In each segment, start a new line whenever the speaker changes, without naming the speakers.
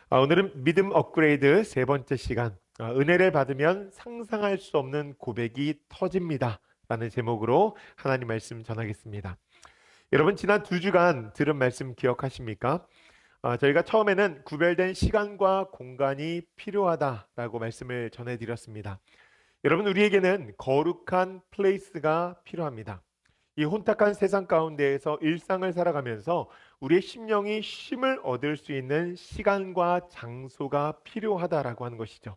오늘은 믿음 업그레이드 세 번째 시간, 은혜를 받으면 상상할 수 없는 고백이 터집니다. 라는 제목으로 하나님 말씀 전하겠습니다. 여러분, 지난 두 주간 들은 말씀 기억하십니까? 저희가 처음에는 구별된 시간과 공간이 필요하다라고 말씀을 전해드렸습니다. 여러분, 우리에게는 거룩한 플레이스가 필요합니다. 이 혼탁한 세상 가운데에서 일상을 살아가면서 우리의 심령이 쉼을 얻을 수 있는 시간과 장소가 필요하다라고 하는 것이죠.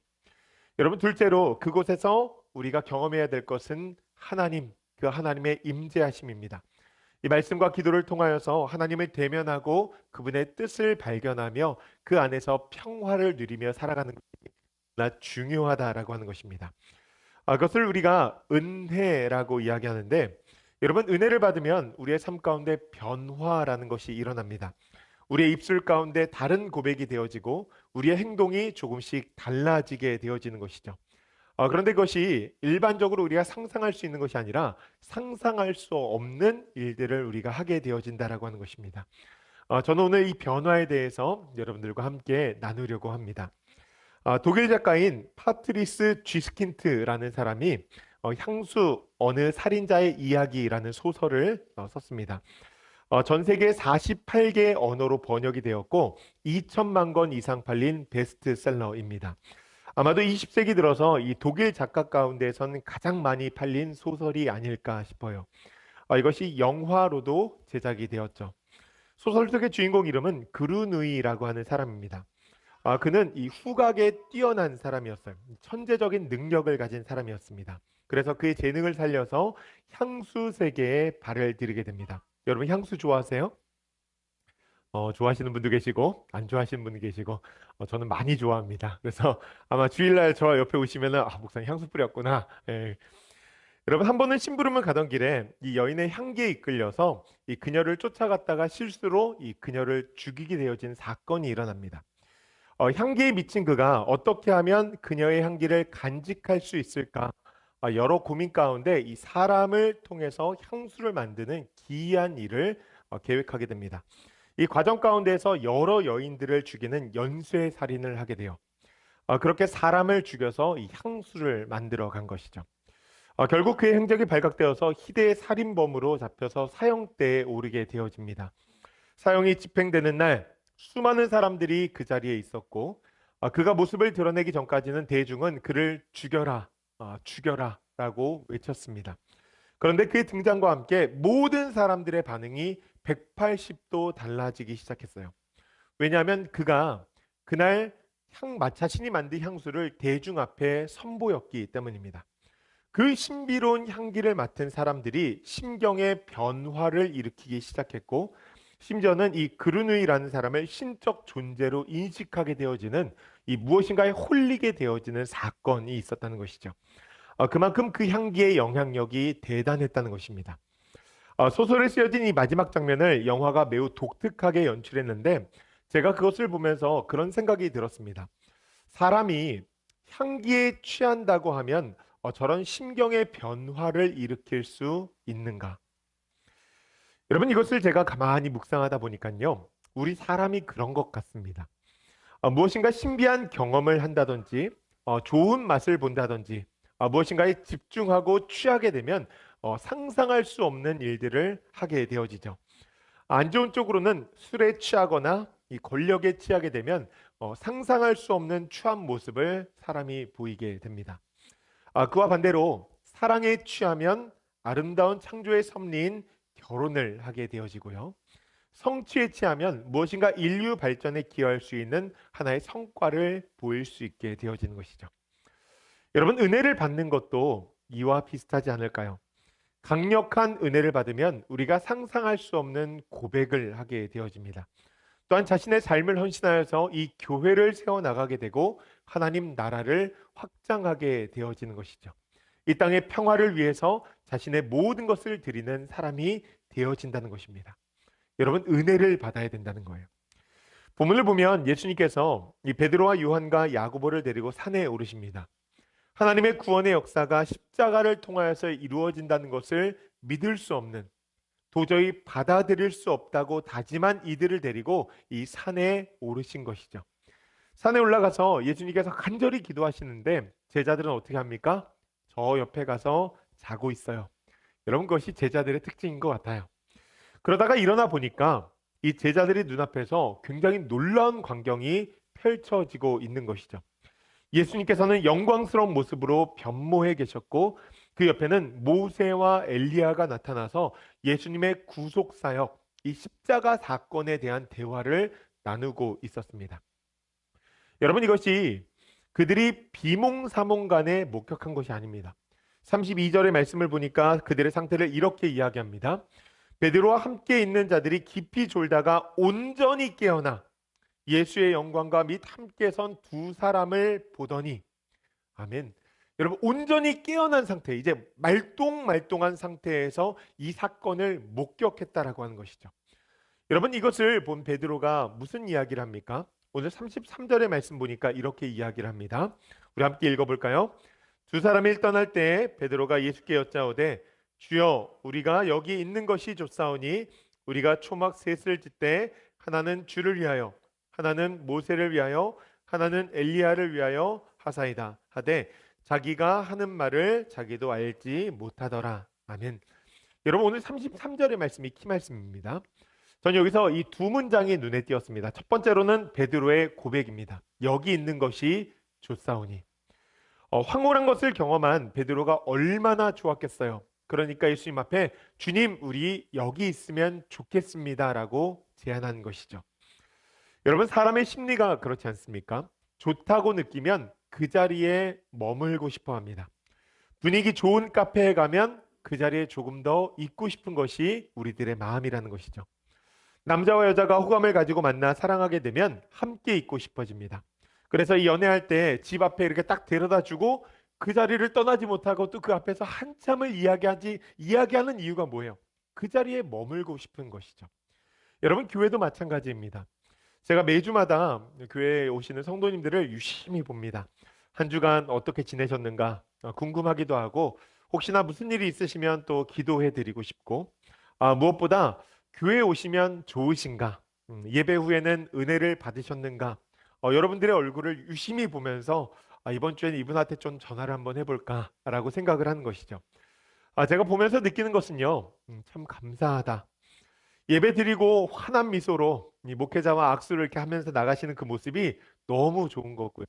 여러분, 둘째로 그곳에서 우리가 경험해야 될 것은 하나님, 그 하나님의 임재하심입니다. 이 말씀과 기도를 통하여서 하나님을 대면하고 그분의 뜻을 발견하며 그 안에서 평화를 누리며 살아가는 것이 너무나 중요하다라고 하는 것입니다. 그것을 우리가 은혜라고 이야기하는데, 여러분, 은혜를 받으면 우리의 삶 가운데 변화라는 것이 일어납니다. 우리의 입술 가운데 다른 고백이 되어지고 우리의 행동이 조금씩 달라지게 되어지는 것이죠. 그런데 그것이 일반적으로 우리가 상상할 수 있는 것이 아니라 상상할 수 없는 일들을 우리가 하게 되어진다라고 하는 것입니다. 저는 오늘 이 변화에 대해서 여러분들과 함께 나누려고 합니다. 독일 작가인 파트리스 쥐스킨트라는 사람이 향수 어느 살인자의 이야기라는 소설을 썼습니다. 전 세계 48개 언어로 번역이 되었고 2천만 권 이상 팔린 베스트셀러입니다. 아마도 20세기 들어서 이 독일 작가 가운데서는 가장 많이 팔린 소설이 아닐까 싶어요. 이것이 영화로도 제작이 되었죠. 소설 속의 주인공 이름은 그루누이라고 하는 사람입니다. 그는 이 후각에 뛰어난 사람이었어요. 천재적인 능력을 가진 사람이었습니다. 그래서 그의 재능을 살려서 향수 세계에 발을 들이게 됩니다. 여러분, 향수 좋아하세요? 좋아하시는 분도 계시고 안 좋아하시는 분도 계시고 저는 많이 좋아합니다. 그래서 아마 주일날 저 옆에 오시면은 목사님 향수 뿌렸구나. 예. 여러분, 한 번은 심부름을 가던 길에 이 여인의 향기에 이끌려서 이 그녀를 쫓아갔다가 실수로 이 그녀를 죽이게 되어진 사건이 일어납니다. 향기에 미친 그가 어떻게 하면 그녀의 향기를 간직할 수 있을까? 여러 고민 가운데 이 사람을 통해서 향수를 만드는 기이한 일을 계획하게 됩니다. 이 과정 가운데서 여러 여인들을 죽이는 연쇄 살인을 하게 돼요. 그렇게 사람을 죽여서 이 향수를 만들어 간 것이죠. 결국 그의 행적이 발각되어서 희대의 살인범으로 잡혀서 사형대에 오르게 되어집니다. 사형이 집행되는 날 수많은 사람들이 그 자리에 있었고 그가 모습을 드러내기 전까지는 대중은 그를 죽여라, 죽여라 라고 외쳤습니다. 그런데 그의 등장과 함께 모든 사람들의 반응이 180도 달라지기 시작했어요. 왜냐하면 그가 그날 자신이 만든 향수를 대중 앞에 선보였기 때문입니다. 그 신비로운 향기를 맡은 사람들이 심경의 변화를 일으키기 시작했고, 심지어는 이 그르누이라는 사람을 신적 존재로 인식하게 되어지는 이 무엇인가에 홀리게 되어지는 사건이 있었다는 것이죠. 그만큼 그 향기의 영향력이 대단했다는 것입니다. 소설에 쓰여진 이 마지막 장면을 영화가 매우 독특하게 연출했는데 제가 그것을 보면서 그런 생각이 들었습니다. 사람이 향기에 취한다고 하면 저런 심경의 변화를 일으킬 수 있는가? 여러분, 이것을 제가 가만히 묵상하다 보니까요, 우리 사람이 그런 것 같습니다. 무엇인가 신비한 경험을 한다든지, 좋은 맛을 본다든지, 무엇인가에 집중하고 취하게 되면 상상할 수 없는 일들을 하게 되어지죠. 안 좋은 쪽으로는 술에 취하거나 이 권력에 취하게 되면 상상할 수 없는 추한 모습을 사람이 보이게 됩니다. 그와 반대로 사랑에 취하면 아름다운 창조의 섭리인 결혼을 하게 되어지고요. 성취에 취하면 무엇인가 인류 발전에 기여할 수 있는 하나의 성과를 보일 수 있게 되어지는 것이죠. 여러분, 은혜를 받는 것도 이와 비슷하지 않을까요? 강력한 은혜를 받으면 우리가 상상할 수 없는 고백을 하게 되어집니다. 또한 자신의 삶을 헌신하여서 이 교회를 세워나가게 되고 하나님 나라를 확장하게 되어지는 것이죠. 이 땅의 평화를 위해서 자신의 모든 것을 드리는 사람이 되어진다는 것입니다. 여러분, 은혜를 받아야 된다는 거예요. 본문을 보면 예수님께서 이 베드로와 요한과 야고보를 데리고 산에 오르십니다. 하나님의 구원의 역사가 십자가를 통하여서 이루어진다는 것을 믿을 수 없는, 도저히 받아들일 수 없다고 다짐한 이들을 데리고 이 산에 오르신 것이죠. 산에 올라가서 예수님께서 간절히 기도하시는데 제자들은 어떻게 합니까? 저 옆에 가서 자고 있어요. 여러분, 그것이 제자들의 특징인 것 같아요. 그러다가 일어나 보니까 이 제자들의 눈앞에서 굉장히 놀라운 광경이 펼쳐지고 있는 것이죠. 예수님께서는 영광스러운 모습으로 변모해 계셨고 그 옆에는 모세와 엘리야가 나타나서 예수님의 구속 사역, 이 십자가 사건에 대한 대화를 나누고 있었습니다. 여러분, 이것이 그들이 비몽사몽간에 목격한 것이 아닙니다. 32절의 말씀을 보니까 그들의 상태를 이렇게 이야기합니다. 베드로와 함께 있는 자들이 깊이 졸다가 온전히 깨어나 예수의 영광과 및 함께 선 두 사람을 보더니, 아멘. 여러분, 온전히 깨어난 상태, 이제 말똥말똥한 상태에서 이 사건을 목격했다라고 하는 것이죠. 여러분, 이것을 본 베드로가 무슨 이야기를 합니까? 오늘 33절의 말씀 보니까 이렇게 이야기를 합니다. 우리 함께 읽어볼까요? 두 사람이 떠날 때 베드로가 예수께 여짜오되 주여, 우리가 여기 있는 것이 좋사오니 우리가 초막 셋을 짓되 하나는 주를 위하여, 하나는 모세를 위하여, 하나는 엘리야를 위하여 하사이다 하되 자기가 하는 말을 자기도 알지 못하더라. 아멘. 여러분, 오늘 33절의 말씀이 키 말씀입니다. 저는 여기서 이 두 문장이 눈에 띄었습니다. 첫 번째로는 베드로의 고백입니다. 여기 있는 것이 좋사오니. 황홀한 것을 경험한 베드로가 얼마나 좋았겠어요. 그러니까 예수님 앞에 주님, 우리 여기 있으면 좋겠습니다라고 제안한 것이죠. 여러분, 사람의 심리가 그렇지 않습니까? 좋다고 느끼면 그 자리에 머물고 싶어 합니다. 분위기 좋은 카페에 가면 그 자리에 조금 더 있고 싶은 것이 우리들의 마음이라는 것이죠. 남자와 여자가 호감을 가지고 만나 사랑하게 되면 함께 있고 싶어집니다. 그래서 이 연애할 때 집 앞에 이렇게 딱 데려다 주고 그 자리를 떠나지 못하고 또 그 앞에서 한참을 이야기하는 이유가 뭐예요? 그 자리에 머물고 싶은 것이죠. 여러분, 교회도 마찬가지입니다. 제가 매주마다 교회에 오시는 성도님들을 유심히 봅니다. 한 주간 어떻게 지내셨는가 궁금하기도 하고, 혹시나 무슨 일이 있으시면 또 기도해 드리고 싶고, 무엇보다 교회에 오시면 좋으신가, 예배 후에는 은혜를 받으셨는가, 여러분들의 얼굴을 유심히 보면서 이번 주에는 이분한테 좀 전화를 한번 해볼까라고 생각을 하는 것이죠. 제가 보면서 느끼는 것은요, 참 감사하다. 예배 드리고 환한 미소로 이 목회자와 악수를 이렇게 하면서 나가시는 그 모습이 너무 좋은 거고요.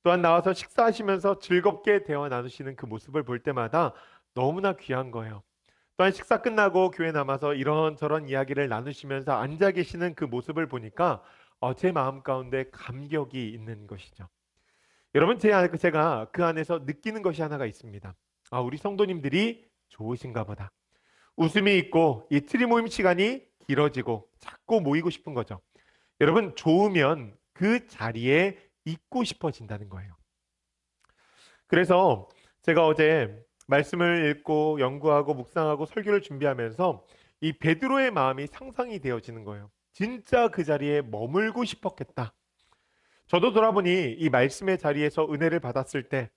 또한 나와서 식사하시면서 즐겁게 대화 나누시는 그 모습을 볼 때마다 너무나 귀한 거예요. 또한 식사 끝나고 교회 남아서 이런저런 이야기를 나누시면서 앉아 계시는 그 모습을 보니까 제 마음 가운데 감격이 있는 것이죠. 여러분, 제가 그 안에서 느끼는 것이 하나가 있습니다. 우리 성도님들이 좋으신가 보다. 웃음이 있고 이 트리 모임 시간이 길어지고 자꾸 모이고 싶은 거죠. 여러분, 좋으면 그 자리에 있고 싶어진다는 거예요. 그래서 제가 어제 말씀을 읽고 연구하고 묵상하고 설교를 준비하면서 이 베드로의 마음이 상상이 되어지는 거예요. 진짜 그 자리에 머물고 싶었겠다. 저도 돌아보니 이 말씀의 자리에서 은혜를 받았을 때,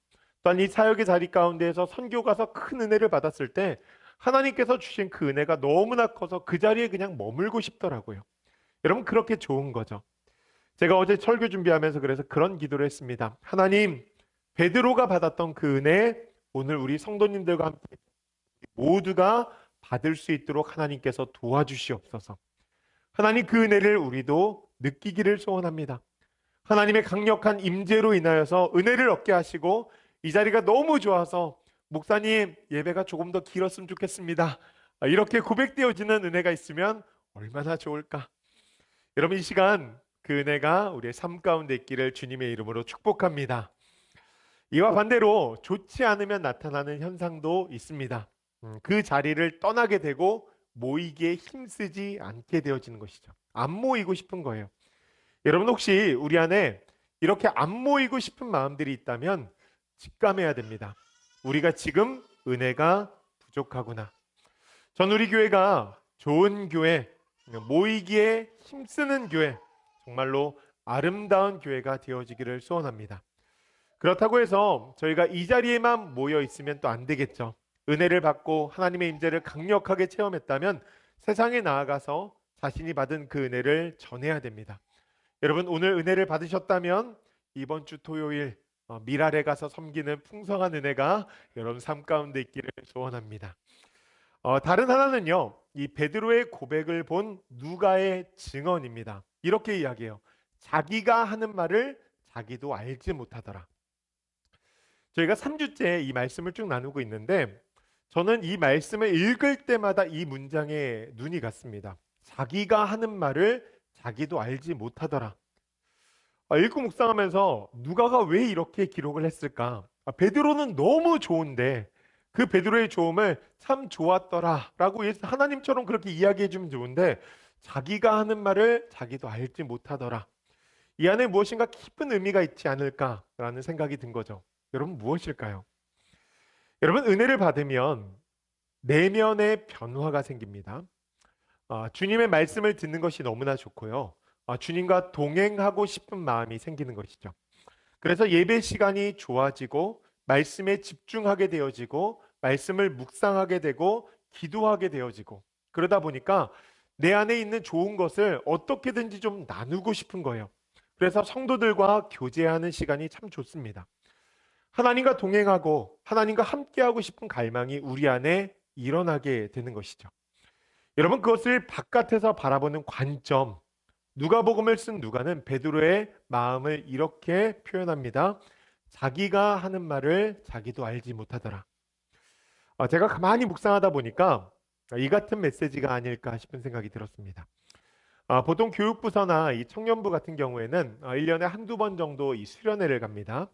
또한 이 사역의 자리 가운데에서 선교 가서 큰 은혜를 받았을 때 하나님께서 주신 그 은혜가 너무나 커서 그 자리에 그냥 머물고 싶더라고요. 여러분, 그렇게 좋은 거죠. 제가 어제 설교 준비하면서 그래서 그런 기도를 했습니다. 하나님, 베드로가 받았던 그 은혜 오늘 우리 성도님들과 함께 모두가 받을 수 있도록 하나님께서 도와주시옵소서. 하나님, 그 은혜를 우리도 느끼기를 소원합니다. 하나님의 강력한 임재로 인하여서 은혜를 얻게 하시고, 이 자리가 너무 좋아서 목사님, 예배가 조금 더 길었으면 좋겠습니다, 이렇게 고백되어지는 은혜가 있으면 얼마나 좋을까. 여러분, 이 시간 그 은혜가 우리의 삶 가운데 있기를 주님의 이름으로 축복합니다. 이와 반대로 좋지 않으면 나타나는 현상도 있습니다. 그 자리를 떠나게 되고 모이기에 힘쓰지 않게 되어지는 것이죠. 안 모이고 싶은 거예요. 여러분, 혹시 우리 안에 이렇게 안 모이고 싶은 마음들이 있다면 직감해야 됩니다. 우리가 지금 은혜가 부족하구나. 전 우리 교회가 좋은 교회, 모이기에 힘쓰는 교회, 정말로 아름다운 교회가 되어지기를 소원합니다. 그렇다고 해서 저희가 이 자리에만 모여 있으면 또 안 되겠죠. 은혜를 받고 하나님의 임재를 강력하게 체험했다면 세상에 나아가서 자신이 받은 그 은혜를 전해야 됩니다. 여러분, 오늘 은혜를 받으셨다면 이번 주 토요일 미랄에 가서 섬기는 풍성한 은혜가 여러분 삶 가운데 있기를 소원합니다. 다른 하나는요, 이 베드로의 고백을 본 누가의 증언입니다. 이렇게 이야기해요. 자기가 하는 말을 자기도 알지 못하더라. 저희가 3주째 이 말씀을 쭉 나누고 있는데 저는 이 말씀을 읽을 때마다 이 문장에 눈이 갔습니다. 자기가 하는 말을 자기도 알지 못하더라. 읽고 묵상하면서 누가가 왜 이렇게 기록을 했을까? 베드로는 너무 좋은데 그 베드로의 좋음을 참 좋았더라라고 하나님처럼 그렇게 이야기해 주면 좋은데 자기가 하는 말을 자기도 알지 못하더라. 이 안에 무엇인가 깊은 의미가 있지 않을까라는 생각이 든 거죠. 여러분 무엇일까요? 여러분 은혜를 받으면 내면의 변화가 생깁니다. 주님의 말씀을 듣는 것이 너무나 좋고요. 주님과 동행하고 싶은 마음이 생기는 것이죠. 그래서 예배 시간이 좋아지고 말씀에 집중하게 되어지고 말씀을 묵상하게 되고 기도하게 되어지고 그러다 보니까 내 안에 있는 좋은 것을 어떻게든지 좀 나누고 싶은 거예요. 그래서 성도들과 교제하는 시간이 참 좋습니다. 하나님과 동행하고 하나님과 함께하고 싶은 갈망이 우리 안에 일어나게 되는 것이죠. 여러분 그것을 바깥에서 바라보는 관점, 누가복음을 쓴 누가는 베드로의 마음을 이렇게 표현합니다. 자기가 하는 말을 자기도 알지 못하더라. 제가 가만히 묵상하다 보니까 이 같은 메시지가 아닐까 싶은 생각이 들었습니다. 보통 교육부서나 이 청년부 같은 경우에는 1년에 한두 번 정도 이 수련회를 갑니다.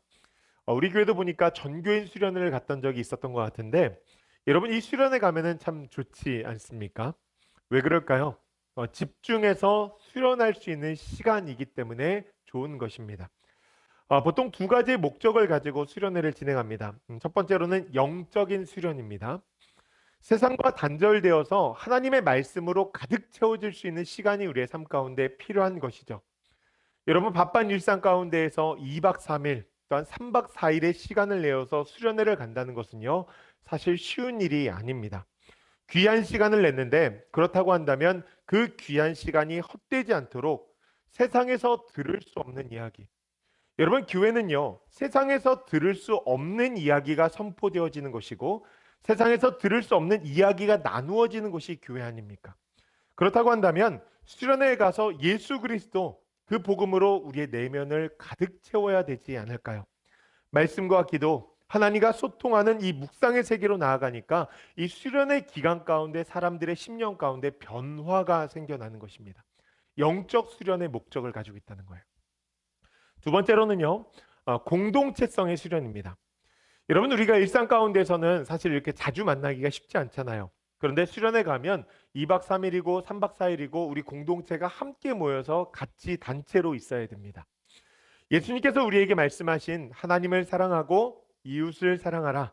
우리 교회도 보니까 전교인 수련회를 갔던 적이 있었던 것 같은데 여러분 이 수련회 가면은 참 좋지 않습니까? 왜 그럴까요? 집중해서 수련할 수 있는 시간이기 때문에 좋은 것입니다. 보통 두 가지의 목적을 가지고 수련회를 진행합니다. 첫 번째로는 영적인 수련입니다. 세상과 단절되어서 하나님의 말씀으로 가득 채워질 수 있는 시간이 우리의 삶 가운데 필요한 것이죠. 여러분 바쁜 일상 가운데에서 2박 3일 또한 3박 4일의 시간을 내어서 수련회를 간다는 것은요 사실 쉬운 일이 아닙니다. 귀한 시간을 냈는데 그렇다고 한다면 그 귀한 시간이 헛되지 않도록 세상에서 들을 수 없는 이야기. 여러분 교회는요 세상에서 들을 수 없는 이야기가 선포되어지는 것이고 세상에서 들을 수 없는 이야기가 나누어지는 것이 교회 아닙니까? 그렇다고 한다면 수련회에 가서 예수 그리스도 그 복음으로 우리의 내면을 가득 채워야 되지 않을까요? 말씀과 기도, 하나님과 소통하는 이 묵상의 세계로 나아가니까 이 수련의 기간 가운데 사람들의 심령 가운데 변화가 생겨나는 것입니다. 영적 수련의 목적을 가지고 있다는 거예요. 두 번째로는요, 공동체성의 수련입니다. 여러분 우리가 일상 가운데서는 사실 이렇게 자주 만나기가 쉽지 않잖아요. 그런데 수련회 가면 2박 3일이고 3박 4일이고 우리 공동체가 함께 모여서 같이 단체로 있어야 됩니다. 예수님께서 우리에게 말씀하신 하나님을 사랑하고 이웃을 사랑하라.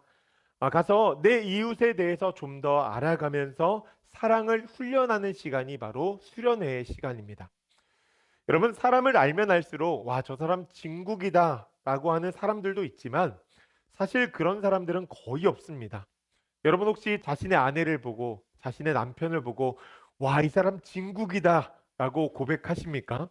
가서 내 이웃에 대해서 좀 더 알아가면서 사랑을 훈련하는 시간이 바로 수련회의 시간입니다. 여러분 사람을 알면 알수록 와, 저 사람 진국이다 라고 하는 사람들도 있지만 사실 그런 사람들은 거의 없습니다. 여러분 혹시 자신의 아내를 보고 자신의 남편을 보고 와, 이 사람 진국이다 라고 고백하십니까?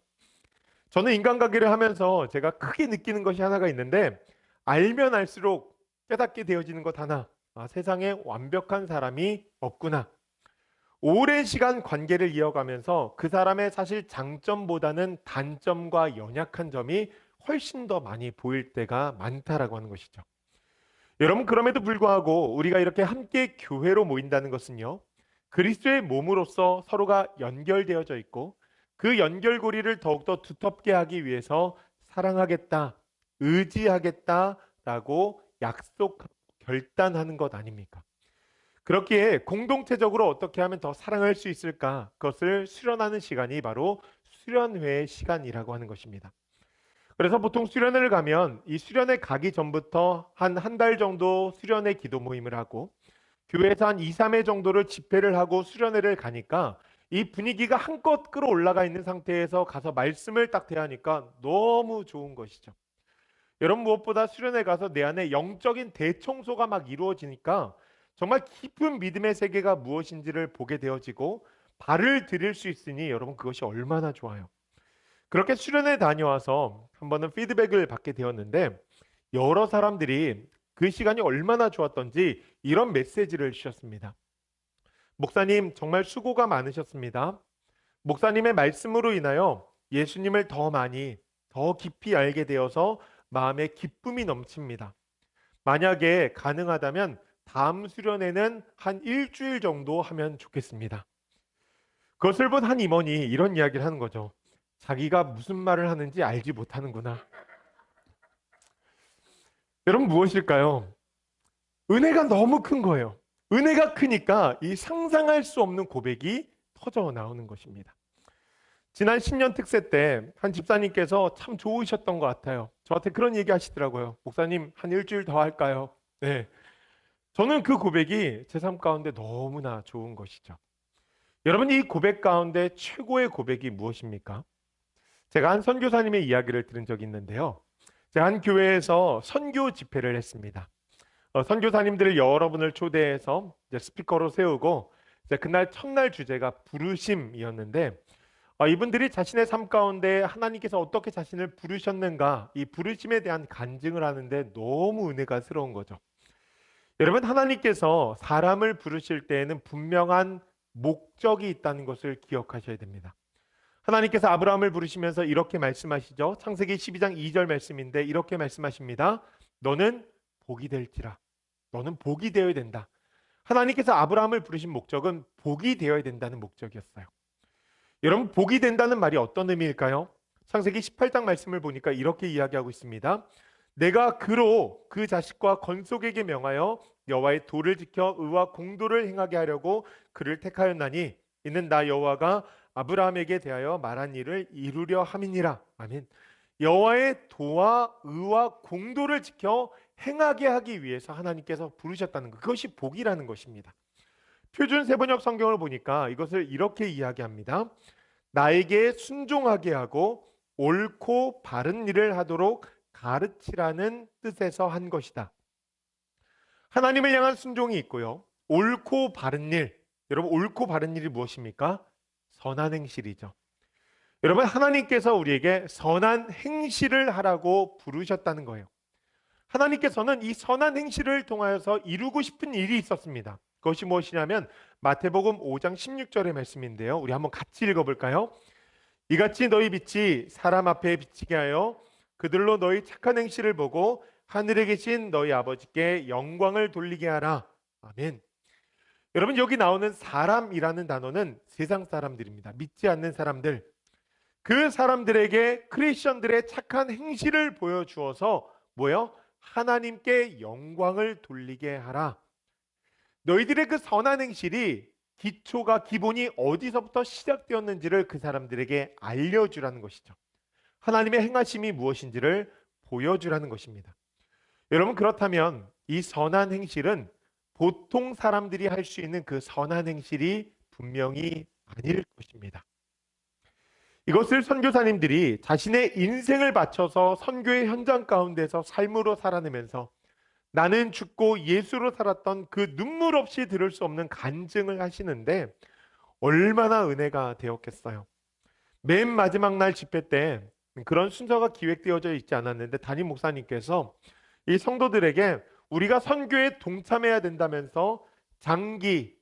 저는 인간관계를 하면서 제가 크게 느끼는 것이 하나가 있는데 알면 알수록 깨닫게 되어지는 것 하나, 세상에 완벽한 사람이 없구나. 오랜 시간 관계를 이어가면서 그 사람의 사실 장점보다는 단점과 연약한 점이 훨씬 더 많이 보일 때가 많다라고 하는 것이죠. 여러분 그럼에도 불구하고 우리가 이렇게 함께 교회로 모인다는 것은요, 그리스도의 몸으로서 서로가 연결되어져 있고 그 연결고리를 더욱더 두텁게 하기 위해서 사랑하겠다, 의지하겠다라고 약속하고 결단하는 것 아닙니까? 그렇기에 공동체적으로 어떻게 하면 더 사랑할 수 있을까? 그것을 수련하는 시간이 바로 수련회의 시간이라고 하는 것입니다. 그래서 보통 수련회를 가면 이 수련회 가기 전부터 한 달 정도 수련회 기도 모임을 하고 교회에서 한 2, 3회 정도를 집회를 하고 수련회를 가니까 이 분위기가 한껏 끌어올라가 있는 상태에서 가서 말씀을 딱 대하니까 너무 좋은 것이죠. 여러분 무엇보다 수련회 가서 내 안에 영적인 대청소가 막 이루어지니까 정말 깊은 믿음의 세계가 무엇인지를 보게 되어지고 발을 들일 수 있으니 여러분 그것이 얼마나 좋아요. 그렇게 수련회 다녀와서 한 번은 피드백을 받게 되었는데 여러 사람들이 그 시간이 얼마나 좋았던지 이런 메시지를 주셨습니다. 목사님, 정말 수고가 많으셨습니다. 목사님의 말씀으로 인하여 예수님을 더 많이, 더 깊이 알게 되어서 마음에 기쁨이 넘칩니다. 만약에 가능하다면 다음 수련회는 한 일주일 정도 하면 좋겠습니다. 그것을 본 한 임원이 이런 이야기를 하는 거죠. 자기가 무슨 말을 하는지 알지 못하는구나. 여러분, 무엇일까요? 은혜가 너무 큰 거예요. 은혜가 크니까 이 상상할 수 없는 고백이 터져 나오는 것입니다. 지난 신년 특세 때 한 집사님께서 참 좋으셨던 것 같아요. 저한테 그런 얘기 하시더라고요. 목사님, 한 일주일 더 할까요? 네. 저는 그 고백이 제 삶 가운데 너무나 좋은 것이죠. 여러분, 이 고백 가운데 최고의 고백이 무엇입니까? 제가 한 선교사님의 이야기를 들은 적이 있는데요. 제가 한 교회에서 선교 집회를 했습니다. 선교사님들을 여러 분을 초대해서 이제 스피커로 세우고 이제 그날 첫날 주제가 부르심이었는데 이분들이 자신의 삶 가운데 하나님께서 어떻게 자신을 부르셨는가 이 부르심에 대한 간증을 하는데 너무 은혜가스러운 거죠. 여러분, 하나님께서 사람을 부르실 때에는 분명한 목적이 있다는 것을 기억하셔야 됩니다. 하나님께서 아브라함을 부르시면서 이렇게 말씀하시죠. 창세기 12장 2절 말씀인데 이렇게 말씀하십니다. 너는 복이 될지라. 너는 복이 되어야 된다. 하나님께서 아브라함을 부르신 목적은 복이 되어야 된다는 목적이었어요. 여러분, 복이 된다는 말이 어떤 의미일까요? 창세기 18장 말씀을 보니까 이렇게 이야기하고 있습니다. 내가 그로 그 자식과 건속에게 명하여 여호와의 도를 지켜 의와 공도를 행하게 하려고 그를 택하였나니 이는 나 여호와가 아브라함에게 대하여 말한 일을 이루려 함이니라. 아멘. 여호와의 도와 의와 공도를 지켜 행하게 하기 위해서 하나님께서 부르셨다는 것, 그것이 복이라는 것입니다. 표준 세번역 성경을 보니까 이것을 이렇게 이야기합니다. 나에게 순종하게 하고 옳고 바른 일을 하도록 가르치라는 뜻에서 한 것이다. 하나님을 향한 순종이 있고요. 옳고 바른 일. 여러분, 옳고 바른 일이 무엇입니까? 선한 행실이죠. 여러분, 하나님께서 우리에게 선한 행실을 하라고 부르셨다는 거예요. 하나님께서는 이 선한 행실을 통하여서 이루고 싶은 일이 있었습니다. 그것이 무엇이냐면 마태복음 5장 16절의 말씀인데요. 우리 한번 같이 읽어볼까요? 이같이 너희 빛이 사람 앞에 비치게 하여 그들로 너희 착한 행실을 보고 하늘에 계신 너희 아버지께 영광을 돌리게 하라. 아멘. 여러분, 여기 나오는 사람이라는 단어는 세상 사람들입니다. 믿지 않는 사람들. 그 사람들에게 크리스천들의 착한 행실을 보여주어서 뭐요? 하나님께 영광을 돌리게 하라. 너희들의 그 선한 행실이 기초가 기본이 어디서부터 시작되었는지를 그 사람들에게 알려주라는 것이죠. 하나님의 행하심이 무엇인지를 보여주라는 것입니다. 여러분, 그렇다면 이 선한 행실은 보통 사람들이 할 수 있는 그 선한 행실이 분명히 아닐 것입니다. 이것을 선교사님들이 자신의 인생을 바쳐서 선교의 현장 가운데서 삶으로 살아내면서 나는 죽고 예수로 살았던 그 눈물 없이 들을 수 없는 간증을 하시는데 얼마나 은혜가 되었겠어요. 맨 마지막 날 집회 때 그런 순서가 기획되어져 있지 않았는데 담임 목사님께서 이 성도들에게 우리가 선교에 동참해야 된다면서 단기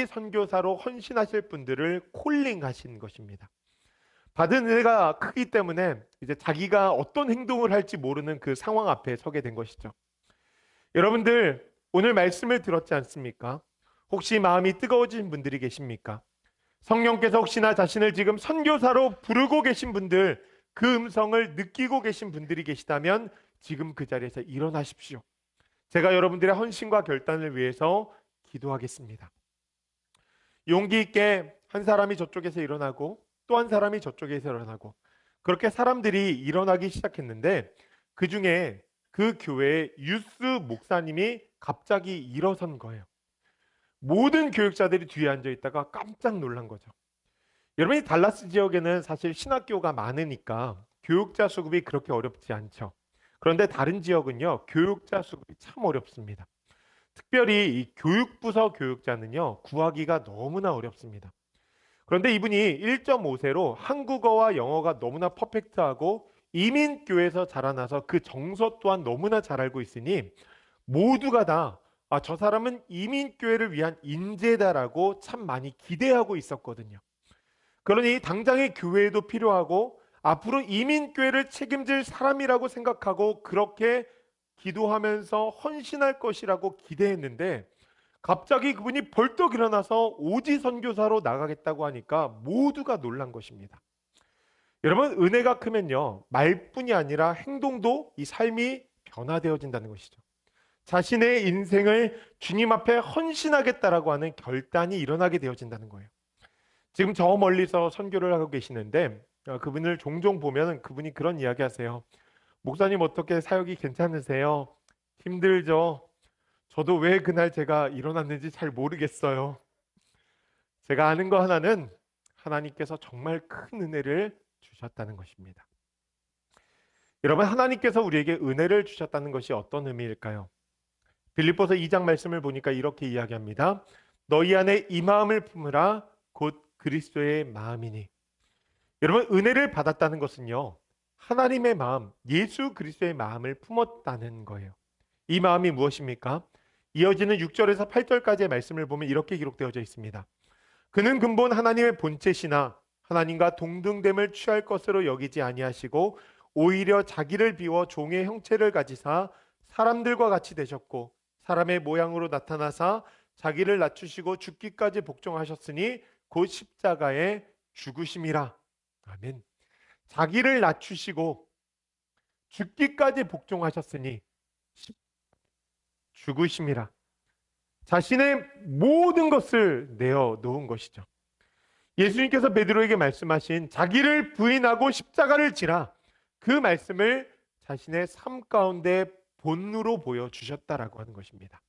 선교사로 헌신하실 분들을 콜링하신 것입니다. 받은 은혜가 크기 때문에 이제 자기가 어떤 행동을 할지 모르는 그 상황 앞에 서게 된 것이죠. 여러분들, 오늘 말씀을 들었지 않습니까? 혹시 마음이 뜨거워진 분들이 계십니까? 성령께서 혹시나 자신을 지금 선교사로 부르고 계신 분들, 그 음성을 느끼고 계신 분들이 계시다면 지금 그 자리에서 일어나십시오. 제가 여러분들의 헌신과 결단을 위해서 기도하겠습니다. 용기 있게 한 사람이 저쪽에서 일어나고 또 한 사람이 저쪽에서 일어나고 그렇게 사람들이 일어나기 시작했는데 그 중에 그 교회의 유스 목사님이 갑자기 일어선 거예요. 모든 교육자들이 뒤에 앉아 있다가 깜짝 놀란 거죠. 여러분이 달라스 지역에는 사실 신학교가 많으니까 교육자 수급이 그렇게 어렵지 않죠. 그런데 다른 지역은요, 교육자 수급이 참 어렵습니다. 특별히 이 교육부서 교육자는요, 구하기가 너무나 어렵습니다. 그런데 이분이 1.5세로 한국어와 영어가 너무나 퍼펙트하고 이민교회에서 자라나서 그 정서 또한 너무나 잘 알고 있으니 모두가 다 저 사람은 이민교회를 위한 인재다라고 참 많이 기대하고 있었거든요. 그러니 당장의 교회에도 필요하고 앞으로 이민교회를 책임질 사람이라고 생각하고 그렇게 기도하면서 헌신할 것이라고 기대했는데 갑자기 그분이 벌떡 일어나서 오지 선교사로 나가겠다고 하니까 모두가 놀란 것입니다. 여러분, 은혜가 크면요, 말뿐이 아니라 행동도 이 삶이 변화되어진다는 것이죠. 자신의 인생을 주님 앞에 헌신하겠다라고 하는 결단이 일어나게 되어진다는 거예요. 지금 저 멀리서 선교를 하고 계시는데 그분을 종종 보면 그분이 그런 이야기 하세요. 목사님, 어떻게 사역이 괜찮으세요? 힘들죠? 저도 왜 그날 제가 일어났는지 잘 모르겠어요. 제가 아는 거 하나는 하나님께서 정말 큰 은혜를 주셨다는 것입니다. 여러분, 하나님께서 우리에게 은혜를 주셨다는 것이 어떤 의미일까요? 빌립보서 2장 말씀을 보니까 이렇게 이야기합니다. 너희 안에 이 마음을 품으라 곧 그리스도의 마음이니. 여러분, 은혜를 받았다는 것은요, 하나님의 마음, 예수 그리스도의 마음을 품었다는 거예요. 이 마음이 무엇입니까? 이어지는 6절에서 8절까지의 말씀을 보면 이렇게 기록되어져 있습니다. 그는 근본 하나님의 본체시나 하나님과 동등됨을 취할 것으로 여기지 아니하시고 오히려 자기를 비워 종의 형체를 가지사 사람들과 같이 되셨고 사람의 모양으로 나타나사 자기를 낮추시고 죽기까지 복종하셨으니 곧 십자가에 죽으심이라. 아멘. 자기를 낮추시고 죽기까지 복종하셨으니 죽으심이라. 자신의 모든 것을 내어 놓은 것이죠. 예수님께서 베드로에게 말씀하신 자기를 부인하고 십자가를 지라, 그 말씀을 자신의 삶 가운데 본으로 보여주셨다라고 하는 것입니다.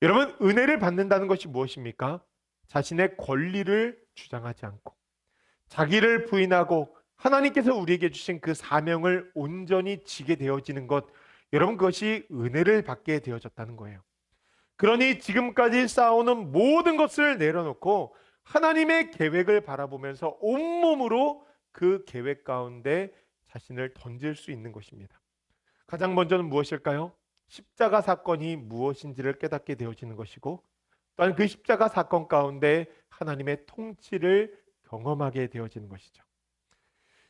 여러분, 은혜를 받는다는 것이 무엇입니까? 자신의 권리를 주장하지 않고 자기를 부인하고 하나님께서 우리에게 주신 그 사명을 온전히 지게 되어지는 것, 여러분, 그것이 은혜를 받게 되어졌다는 거예요. 그러니 지금까지 쌓아오는 모든 것을 내려놓고 하나님의 계획을 바라보면서 온몸으로 그 계획 가운데 자신을 던질 수 있는 것입니다. 가장 먼저는 무엇일까요? 십자가 사건이 무엇인지를 깨닫게 되어지는 것이고, 또한 그 십자가 사건 가운데 하나님의 통치를 경험하게 되어지는 것이죠.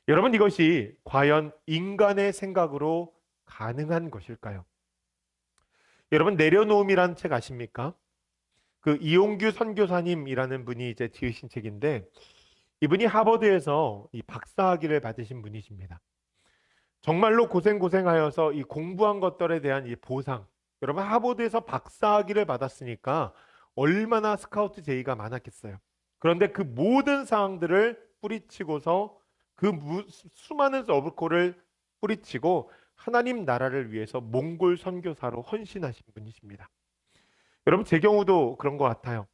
여러분, 이것이 과연 인간의 생각으로 가능한 것일까요? 여러분, 내려놓음이라는 책 아십니까? 그 이용규 선교사님이라는 분이 이제 지으신 책인데, 이분이 하버드에서 이 박사학위를 받으신 분이십니다. 정말로 고생하여서 이 공부한 것들에 대한 이 보상. 여러분, 하버드에서 박사학위를 받았으니까 얼마나 스카우트 제의가 많았겠어요. 그런데 그 모든 상황들을 뿌리치고서 그 수많은 서브콜을 뿌리치고 하나님 나라를 위해서 몽골 선교사로 헌신하신 분이십니다. 여러분, 제 경우도 그런 것 같아요.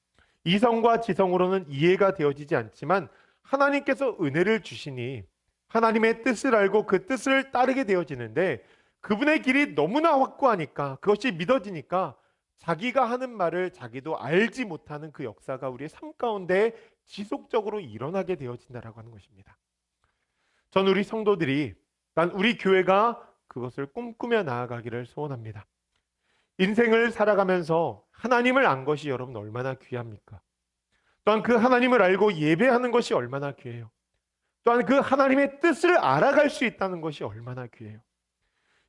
이성과 지성으로는 이해가 되어지지 않지만 하나님께서 은혜를 주시니 하나님의 뜻을 알고 그 뜻을 따르게 되어지는데, 그분의 길이 너무나 확고하니까, 그것이 믿어지니까 자기가 하는 말을 자기도 알지 못하는 그 역사가 우리의 삶 가운데 지속적으로 일어나게 되어진다라고 하는 것입니다. 전 우리 성도들이, 난 우리 교회가 그것을 꿈꾸며 나아가기를 소원합니다. 인생을 살아가면서 하나님을 안 것이 여러분 얼마나 귀합니까? 또한 그 하나님을 알고 예배하는 것이 얼마나 귀해요. 또한 그 하나님의 뜻을 알아갈 수 있다는 것이 얼마나 귀해요.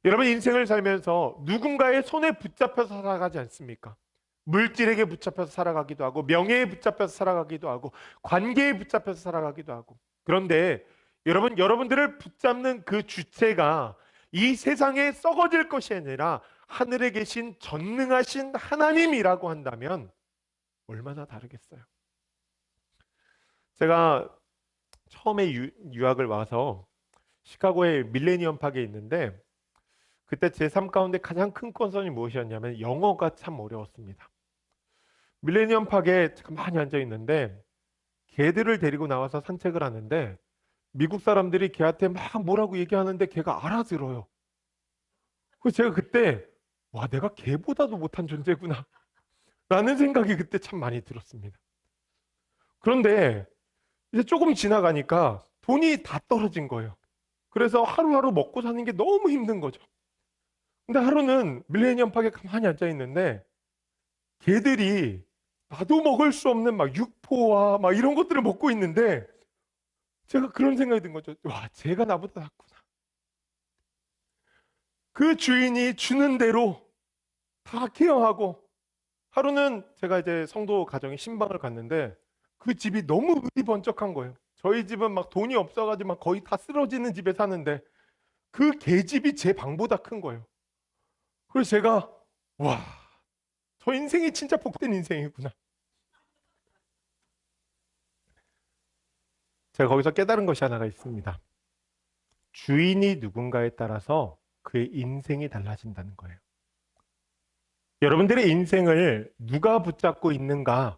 여러분, 인생을 살면서 누군가의 손에 붙잡혀서 살아가지 않습니까? 물질에게 붙잡혀서 살아가기도 하고 명예에 붙잡혀서 살아가기도 하고 관계에 붙잡혀서 살아가기도 하고. 그런데 여러분들을 붙잡는 그 주체가 이 세상에 썩어질 것이 아니라 하늘에 계신 전능하신 하나님이라고 한다면 얼마나 다르겠어요. 제가 처음에 유학을 와서 시카고의 밀레니엄 파크에 있는데, 그때 제 삶 가운데 가장 큰 컨선이 무엇이었냐면 영어가 참 어려웠습니다. 밀레니엄 파크에 가만히 앉아 있는데 개들을 데리고 나와서 산책을 하는데 미국 사람들이 개한테 막 뭐라고 얘기하는데 개가 알아들어요. 그래서 제가 그때 와, 내가 개보다도 못한 존재구나 라는 생각이 그때 참 많이 들었습니다. 그런데 이제 조금 지나가니까 돈이 다 떨어진 거예요. 그래서 하루하루 먹고 사는 게 너무 힘든 거죠. 근데 하루는 밀레니엄 파크에 가만히 앉아 있는데 개들이 나도 먹을 수 없는 막 육포와 막 이런 것들을 먹고 있는데 제가 그런 생각이 든 거죠. 와, 쟤가 나보다 낫구나. 그 주인이 주는 대로 다 케어하고 하루는 제가 이제 성도 가정의 신방을 갔는데 그 집이 너무 의리번쩍한 거예요. 저희 집은 막 돈이 없어가지고 막 거의 다 쓰러지는 집에 사는데 그 개집이 제 방보다 큰 거예요. 그래서 제가 와, 저 인생이 진짜 복된 인생이구나. 제가 거기서 깨달은 것이 하나가 있습니다. 주인이 누군가에 따라서 그의 인생이 달라진다는 거예요. 여러분들의 인생을 누가 붙잡고 있는가?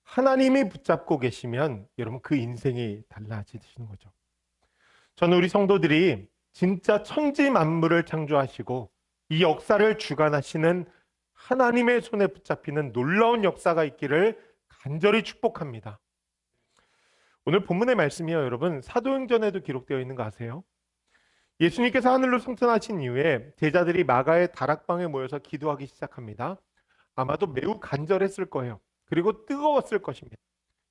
하나님이 붙잡고 계시면 여러분 그 인생이 달라지시는 거죠. 저는 우리 성도들이 진짜 천지 만물을 창조하시고 이 역사를 주관하시는 하나님의 손에 붙잡히는 놀라운 역사가 있기를 간절히 축복합니다. 오늘 본문의 말씀이요, 여러분 사도행전에도 기록되어 있는 거 아세요? 예수님께서 하늘로 승천하신 이후에 제자들이 마가의 다락방에 모여서 기도하기 시작합니다. 아마도 매우 간절했을 거예요. 그리고 뜨거웠을 것입니다.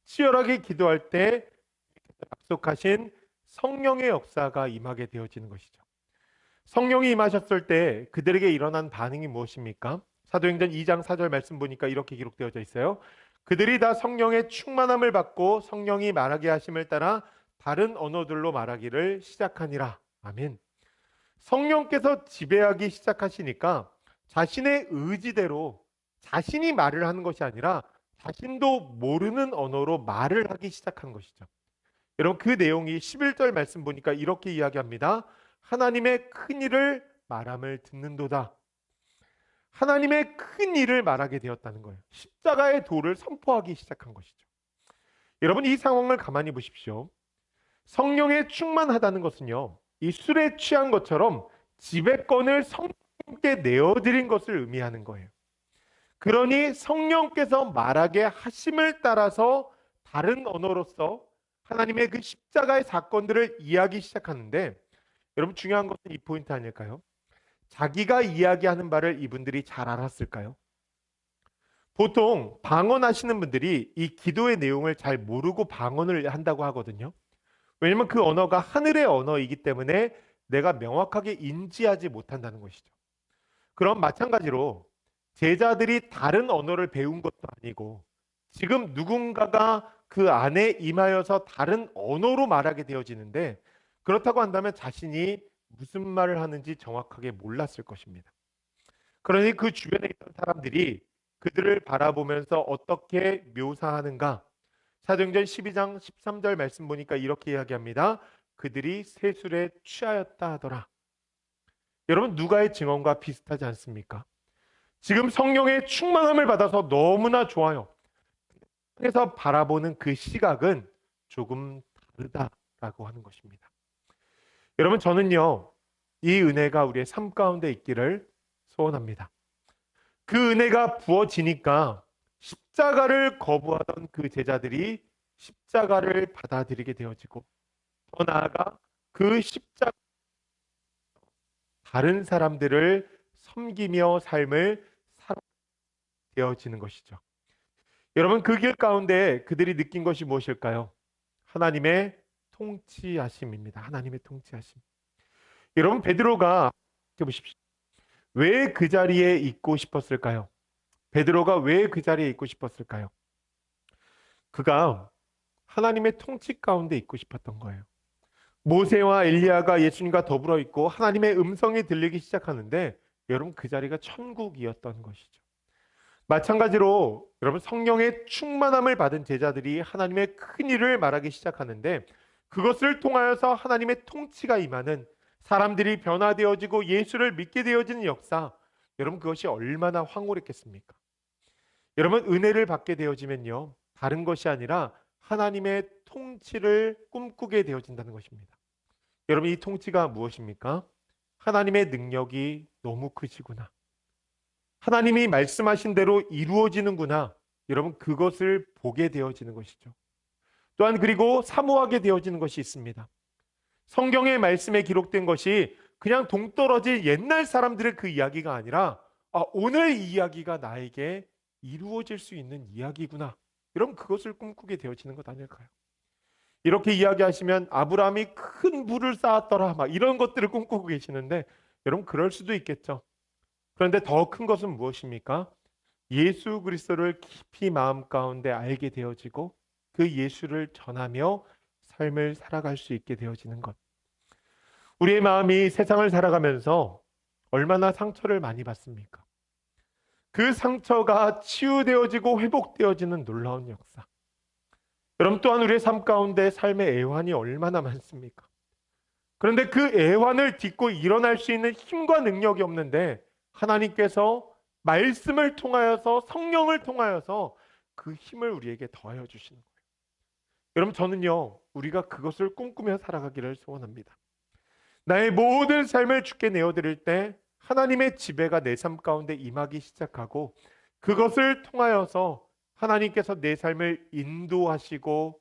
치열하게 기도할 때 약속하신 성령의 역사가 임하게 되어지는 것이죠. 성령이 임하셨을 때 그들에게 일어난 반응이 무엇입니까? 사도행전 2장 4절 말씀 보니까 이렇게 기록되어져 있어요. 그들이 다 성령의 충만함을 받고 성령이 말하게 하심을 따라 다른 언어들로 말하기를 시작하니라. 아멘. 성령께서 지배하기 시작하시니까 자신의 의지대로 자신이 말을 하는 것이 아니라 자신도 모르는 언어로 말을 하기 시작한 것이죠. 여러분 그 내용이 11절 말씀 보니까 이렇게 이야기합니다. 하나님의 큰 일을 말함을 듣는도다. 하나님의 큰 일을 말하게 되었다는 거예요. 십자가의 도를 선포하기 시작한 것이죠. 여러분 이 상황을 가만히 보십시오. 성령에 충만하다는 것은요, 이 술에 취한 것처럼 지배권을 성령께 내어드린 것을 의미하는 거예요. 그러니 성령께서 말하게 하심을 따라서 다른 언어로서 하나님의 그 십자가의 사건들을 이해하기 시작하는데, 여러분 중요한 것은 이 포인트 아닐까요? 자기가 이야기하는 바를 이분들이 잘 알았을까요? 보통 방언하시는 분들이 이 기도의 내용을 잘 모르고 방언을 한다고 하거든요. 왜냐면 그 언어가 하늘의 언어이기 때문에 내가 명확하게 인지하지 못한다는 것이죠. 그럼 마찬가지로 제자들이 다른 언어를 배운 것도 아니고 지금 누군가가 그 안에 임하여서 다른 언어로 말하게 되어지는데, 그렇다고 한다면 자신이 무슨 말을 하는지 정확하게 몰랐을 것입니다. 그러니 그 주변에 있던 사람들이 그들을 바라보면서 어떻게 묘사하는가? 사도행전 12장 13절 말씀 보니까 이렇게 이야기합니다. 그들이 세술에 취하였다 하더라. 여러분 누가의 증언과 비슷하지 않습니까? 지금 성령의 충만함을 받아서 너무나 좋아요. 그래서 바라보는 그 시각은 조금 다르다라고 하는 것입니다. 여러분 저는요, 이 은혜가 우리의 삶 가운데 있기를 소원합니다. 그 은혜가 부어지니까 십자가를 거부하던 그 제자들이 십자가를 받아들이게 되어지고, 더 나아가 그 십자가 다른 사람들을 섬기며 삶을 살아 되어지는 것이죠. 여러분 그 길 가운데 그들이 느낀 것이 무엇일까요? 하나님의 통치하심입니다. 하나님의 통치하심. 여러분 베드로가 보십시오. 왜 그 자리에 있고 싶었을까요? 베드로가 왜 그 자리에 있고 싶었을까요? 그가 하나님의 통치 가운데 있고 싶었던 거예요. 모세와 엘리야가 예수님과 더불어 있고 하나님의 음성이 들리기 시작하는데 여러분 그 자리가 천국이었던 것이죠. 마찬가지로 여러분 성령의 충만함을 받은 제자들이 하나님의 큰 일을 말하기 시작하는데 그것을 통하여서 하나님의 통치가 임하는, 사람들이 변화되어지고 예수를 믿게 되어지는 역사, 여러분 그것이 얼마나 황홀했겠습니까? 여러분 은혜를 받게 되어지면요, 다른 것이 아니라 하나님의 통치를 꿈꾸게 되어진다는 것입니다. 여러분 이 통치가 무엇입니까? 하나님의 능력이 너무 크시구나. 하나님이 말씀하신 대로 이루어지는구나. 여러분 그것을 보게 되어지는 것이죠. 또한 그리고 사모하게 되어지는 것이 있습니다. 성경의 말씀에 기록된 것이 그냥 동떨어진 옛날 사람들의 그 이야기가 아니라 오늘 이 이야기가 나에게 이루어질 수 있는 이야기구나. 여러분 그것을 꿈꾸게 되어지는 것 아닐까요? 이렇게 이야기하시면 아브라함이 큰 부를 쌓았더라 막 이런 것들을 꿈꾸고 계시는데 여러분 그럴 수도 있겠죠. 그런데 더 큰 것은 무엇입니까? 예수 그리스도를 깊이 마음 가운데 알게 되어지고 그 예수를 전하며 삶을 살아갈 수 있게 되어지는 것. 우리의 마음이 세상을 살아가면서 얼마나 상처를 많이 받습니까? 그 상처가 치유되어지고 회복되어지는 놀라운 역사. 여러분 또한 우리의 삶 가운데 삶의 애환이 얼마나 많습니까? 그런데 그 애환을 딛고 일어날 수 있는 힘과 능력이 없는데 하나님께서 말씀을 통하여서 성령을 통하여서 그 힘을 우리에게 더하여 주시는 거예요. 여러분 저는요 우리가 그것을 꿈꾸며 살아가기를 소원합니다. 나의 모든 삶을 주께 내어드릴 때 하나님의 지배가 내 삶 가운데 임하기 시작하고 그것을 통하여서 하나님께서 내 삶을 인도하시고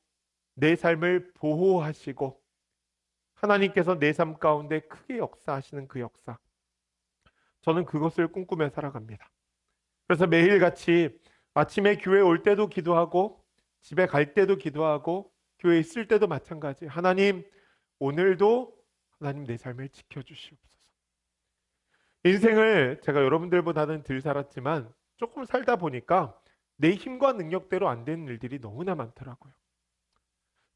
내 삶을 보호하시고 하나님께서 내 삶 가운데 크게 역사하시는 그 역사. 저는 그것을 꿈꾸며 살아갑니다. 그래서 매일같이 아침에 교회 올 때도 기도하고 집에 갈 때도 기도하고 교회에 있을 때도 마찬가지. 하나님, 오늘도 하나님 내 삶을 지켜주시옵소서. 인생을 제가 여러분들보다는 덜 살았지만 조금 살다 보니까 내 힘과 능력대로 안 되는 일들이 너무나 많더라고요.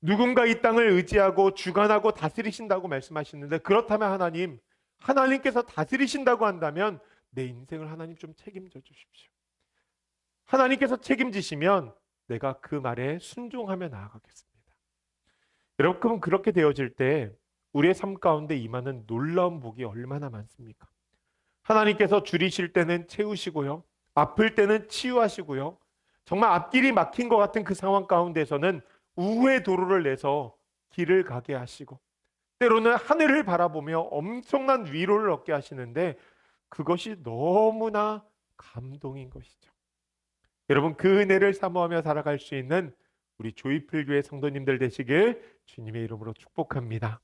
누군가 이 땅을 의지하고 주관하고 다스리신다고 말씀하시는데 그렇다면 하나님, 하나님께서 다스리신다고 한다면 내 인생을 하나님 좀 책임져 주십시오. 하나님께서 책임지시면 내가 그 말에 순종하며 나아가겠습니다. 여러분 그렇게 되어질 때 우리의 삶 가운데 임하는 놀라운 복이 얼마나 많습니까? 하나님께서 줄이실 때는 채우시고요. 아플 때는 치유하시고요. 정말 앞길이 막힌 것 같은 그 상황 가운데서는 우회의 도로를 내서 길을 가게 하시고 때로는 하늘을 바라보며 엄청난 위로를 얻게 하시는데 그것이 너무나 감동인 것이죠. 여러분 그 은혜를 사모하며 살아갈 수 있는 우리 조이풀교회 성도님들 되시길 주님의 이름으로 축복합니다.